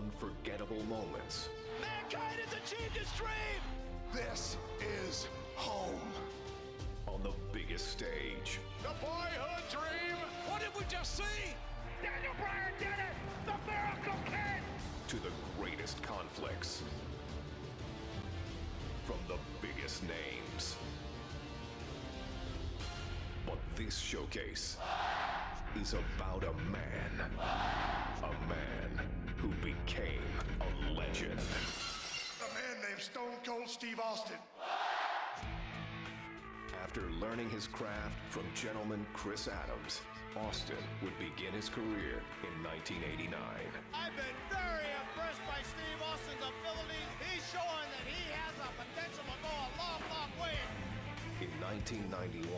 unforgettable moments. Mankind has achieved its dream! This is home. On the biggest stage. The boyhood dream! What did we just see? Daniel Bryan did it! The Miracle Kid! To the greatest conflicts. From the biggest names. But this showcase is about a man. A man who became a legend. A man named Stone Cold Steve Austin. After learning his craft from gentleman Chris Adams, Austin would begin his career in 1989. I've been very impressed by Steve Austin's abilities. He's showing that he has the potential to go a long, long way. In 1991,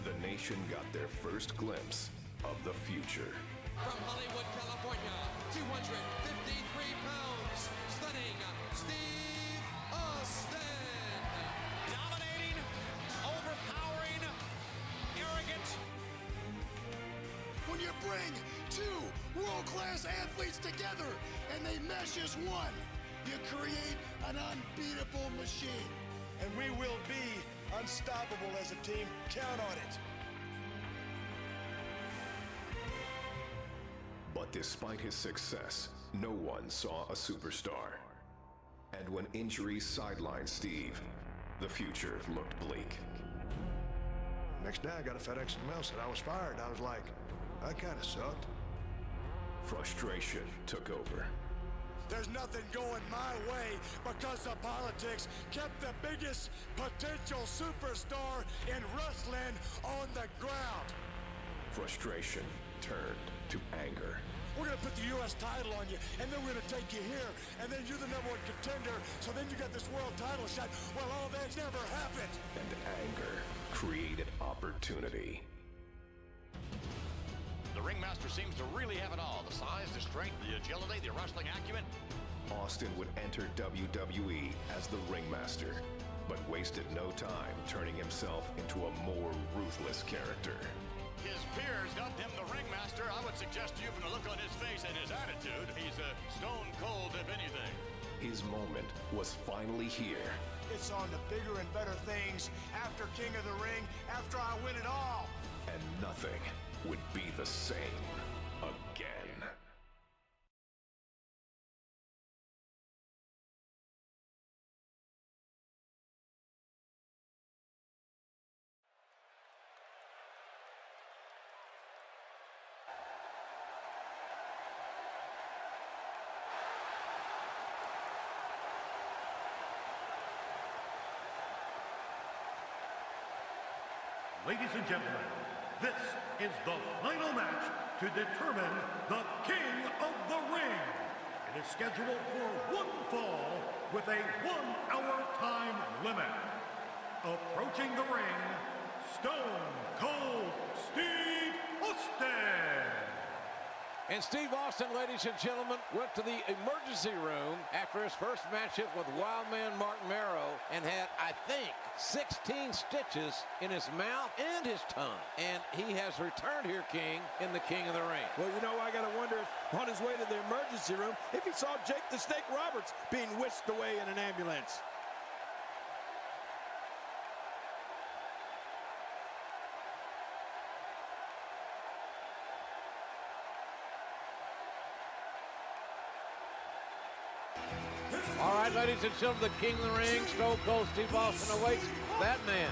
the nation got their first glimpse of the future. From Hollywood, California, 253 pounds, stunning Steve Austin. Dominating, overpowering, arrogant. When you bring two world-class athletes together and they mesh as one, you create an unbeatable machine. And we will be unstoppable as a team. Count on it. But despite his success, no one saw a superstar. And when injuries sidelined Steve, the future looked bleak. Next day, I got a FedEx mail said I was fired. I was like, that kind of sucked. Frustration took over. There's nothing going my way because the politics kept the biggest potential superstar in wrestling on the ground. Frustration turned to anger. We're going to put the U.S. title on you, and then we're going to take you here, and then you're the #1 contender, so then you got this world title shot. Well, all that's never happened. And anger created opportunity. The ringmaster seems to really have it all. The size, the strength, the agility, the wrestling acumen. Austin would enter WWE as the ringmaster, but wasted no time turning himself into a more ruthless character. His peers dubbed him the ringmaster. I would suggest to you from the look on his face and his attitude, he's a stone cold if anything. His moment was finally here. It's on to bigger and better things after King of the Ring, after I win it all. And nothing would be the same again. Ladies and gentlemen, this is the final match to determine the King of the Ring. It is scheduled for one fall with a 1-hour time limit. Approaching the ring, Stone Cold Steve Austin. And Steve Austin, ladies and gentlemen, went to the emergency room after his first matchup with Wildman Mark Marrow and had, I think, 16 stitches in his mouth and his tongue. And he has returned here, King, in the King of the Ring. Well, you know, I got to wonder if on his way to the emergency room, if he saw Jake the Snake Roberts being whisked away in an ambulance. All right, ladies and gentlemen, the King of the Ring, Stone Cold Steve Austin awaits that man.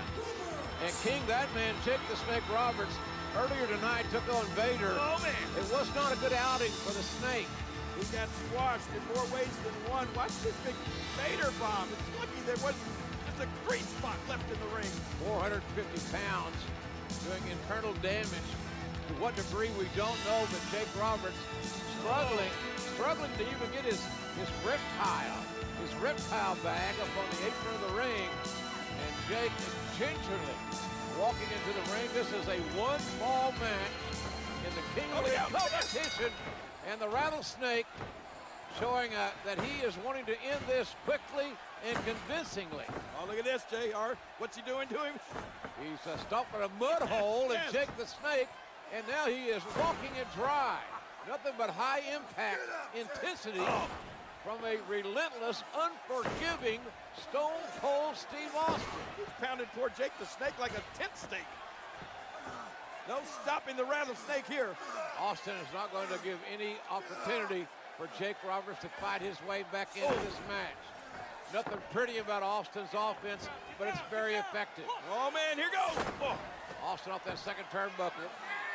And King, that man, Jake the Snake Roberts, earlier tonight took on Vader. Oh, man. It was not a good outing for the Snake. He got squashed in more ways than one. Watch this big Vader bomb. It's lucky there wasn't just a grease spot left in the ring. 450 pounds doing internal damage. To what degree, we don't know, but Jake Roberts struggling to even get his reptile bag up on the apron of the ring. And Jake gingerly walking into the ring. This is a one-fall match in the King of the Ring competition. And the Rattlesnake showing that he is wanting to end this quickly and convincingly. Oh, look at this, JR. What's he doing to him? He's stomping a mud hole in Jake the Snake, and now he is walking it dry. Nothing but high impact intensity from a relentless, unforgiving Stone Cold Steve Austin. He's pounded poor Jake the Snake like a tent stake. No stopping the rattlesnake here. Austin is not going to give any opportunity for Jake Roberts to fight his way back into this match. Nothing pretty about Austin's offense, but it's very effective. Oh, man, here goes. Oh. Austin off that second turnbuckle,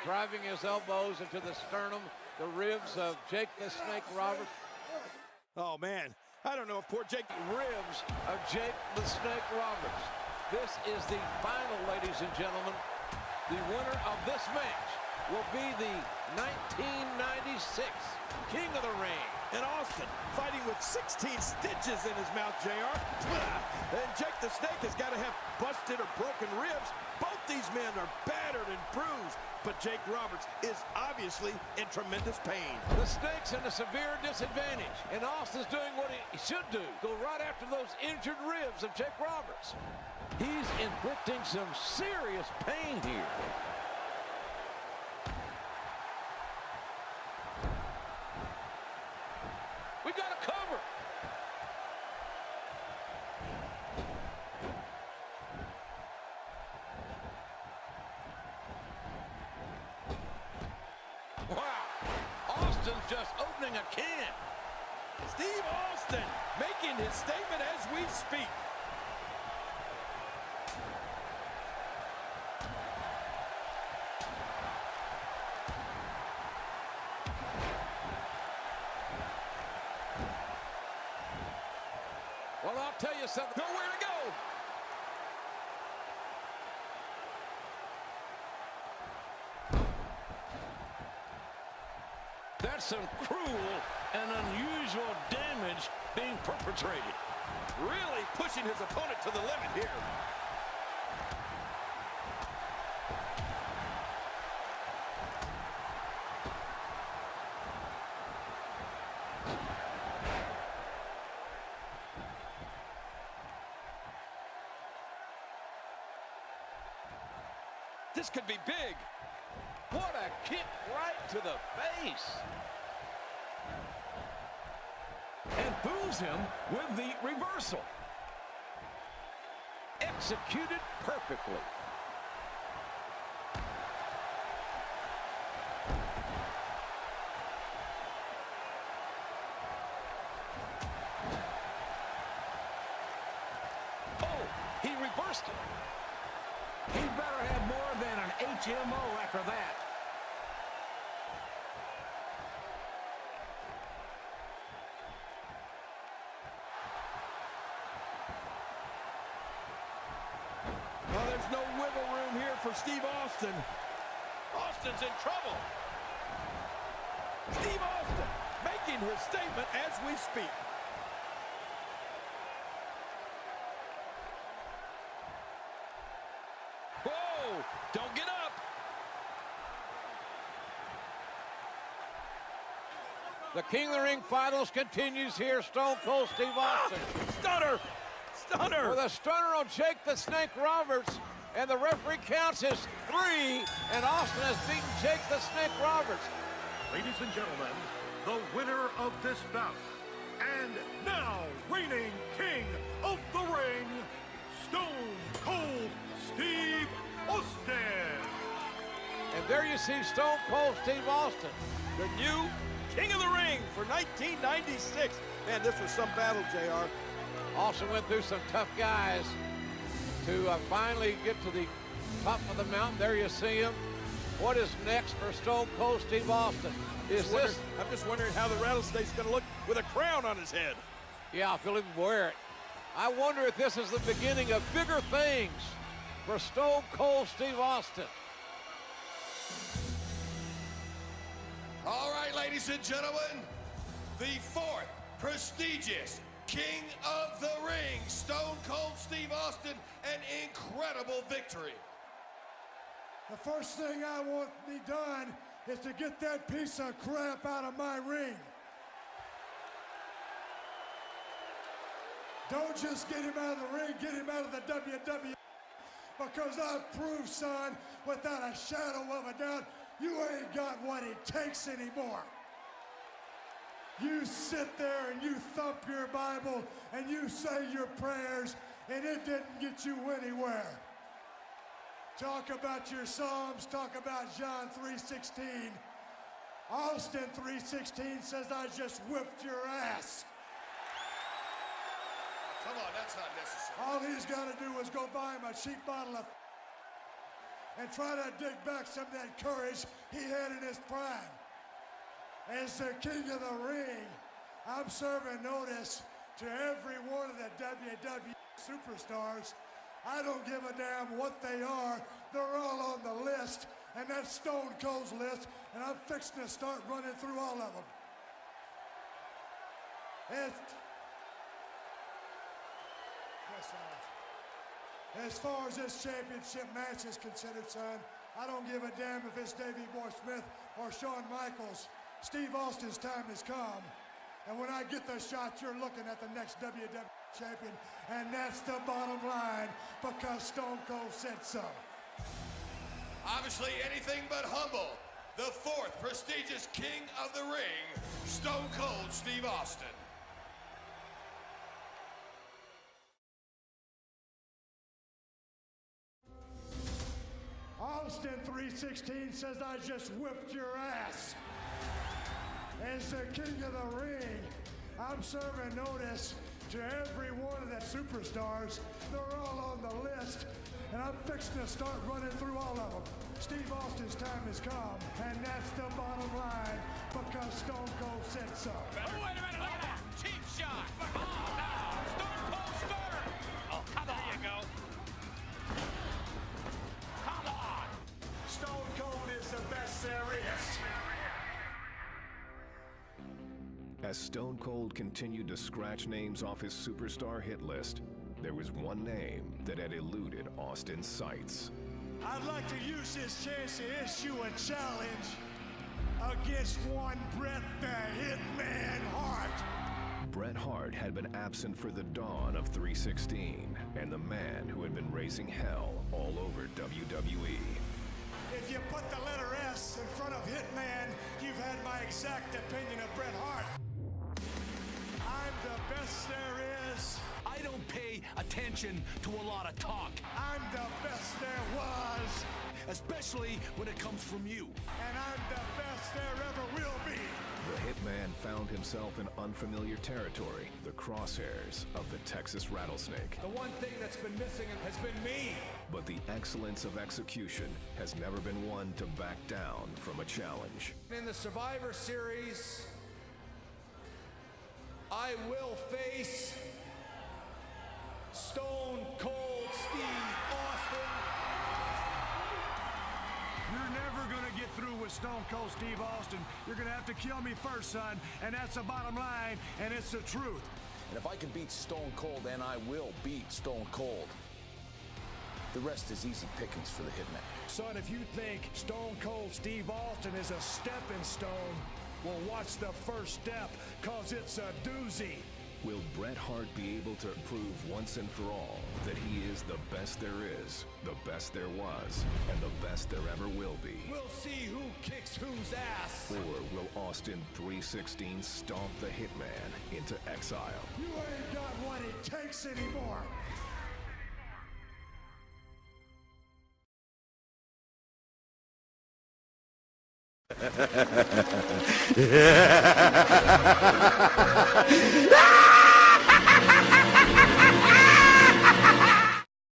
driving his elbows into the sternum, the ribs of Jake the Snake Roberts. Oh, man, I don't know if poor Jake... Ribs of Jake the Snake Roberts. This is the final, ladies and gentlemen. The winner of this match will be the 1996 King of the Ring. And Austin fighting with 16 stitches in his mouth, JR. And Jake the Snake has got to have busted or broken ribs. Both these men are battered and bruised, but Jake Roberts is obviously in tremendous pain. The Snake's in a severe disadvantage, and Austin's doing what he should do. Go right after those injured ribs of Jake Roberts. He's inflicting some serious pain here. We got a cover. Wow. Austin's just opening a can. Steve Austin making his statement as we speak. Well, I'll tell you something. Nowhere to go. That's some cruel and unusual damage being perpetrated. Really pushing his opponent to the limit here. This could be big. What a kick right to the face. And booms him with the reversal. Executed perfectly. Oh, he reversed it. He better have more than an HMO after that. Well, there's no wiggle room here for Steve Austin. Austin's in trouble. Steve Austin making his statement as we speak. Whoa, don't get up. The King of the Ring finals continues here. Stone Cold Steve Austin. Stunner. Stunner. With a stunner on Jake the Snake Roberts. And the referee counts as 3. And Austin has beaten Jake the Snake Roberts. Ladies and gentlemen, the winner of this bout, and now reigning King of the Ring, Stone Cold Steve Austin. And there you see Stone Cold Steve Austin. The new King of the Ring for 1996. Man, this was some battle, JR. Austin went through some tough guys to finally get to the top of the mountain. There you see him. What is next for Stone Cold Steve Austin? I'm just wondering how the rattlesnake's going to look with a crown on his head. Yeah, if he'll even wear it. I wonder if this is the beginning of bigger things for Stone Cold Steve Austin. All right, ladies and gentlemen, the 4th prestigious King of the Ring, Stone Cold Steve Austin, an incredible victory. The first thing I want to be done is to get that piece of crap out of my ring. Don't just get him out of the ring, get him out of the WWE. Because I've proved, son, without a shadow of a doubt, you ain't got what it takes anymore. You sit there and you thump your Bible and you say your prayers, and it didn't get you anywhere. Talk about your Psalms, talk about John 3:16. Austin 3:16 says, I just whipped your ass. Come on, that's not necessary. All he's got to do is go buy him a cheap bottle of and try to dig back some of that courage he had in his prime. As the king of the ring, I'm serving notice to every one of the WWE superstars. I don't give a damn what they are. They're all on the list, and that's Stone Cold's list, and I'm fixing to start running through all of them. As far as this championship match is considered, son, I don't give a damn if it's Davey Boy Smith or Shawn Michaels. Steve Austin's time has come. And when I get the shot, you're looking at the next WWE champion. And that's the bottom line, because Stone Cold said so. Obviously anything but humble. The fourth prestigious king of the ring, Stone Cold Steve Austin. Austin 3:16 says, I just whipped your ass. As the king of the ring, I'm serving notice to every one of the superstars. They're all on the list, and I'm fixing to start running through all of them. Steve Austin's time has come, and that's the bottom line, because Stone Cold said so. Oh, wait a minute, look at that. Cheap shot. Oh, no. Stone Cold Stunner. Oh, come on. There you go. Come on. Stone Cold is the best there is. As Stone Cold continued to scratch names off his superstar hit list, there was one name that had eluded Austin's sights. I'd like to use this chance to issue a challenge against one Bret the Hitman Hart. Bret Hart had been absent for the dawn of 3:16, and the man who had been raising hell all over WWE. If you put the letter S in front of Hitman, you've had my exact opinion of Bret Hart. I'm the best there is. I don't pay attention to a lot of talk. I'm the best there was. Especially when it comes from you. And I'm the best there ever will be. The Hitman found himself in unfamiliar territory, the crosshairs of the Texas Rattlesnake. The one thing that's been missing has been me. But the excellence of execution has never been one to back down from a challenge. In the Survivor Series, I will face Stone Cold Steve Austin. You're never gonna get through with Stone Cold Steve Austin. You're gonna have to kill me first, son, and that's the bottom line, and it's the truth. And if I can beat Stone Cold, then I will beat Stone Cold. The rest is easy pickings for the Hitman. Son, if you think Stone Cold Steve Austin is a stepping stone, well, watch the first step, cause it's a doozy. Will Bret Hart be able to prove once and for all that he is the best there is, the best there was, and the best there ever will be? We'll see who kicks whose ass. Or will Austin 3:16 stomp the Hitman into exile? You ain't got what it takes anymore. Ah!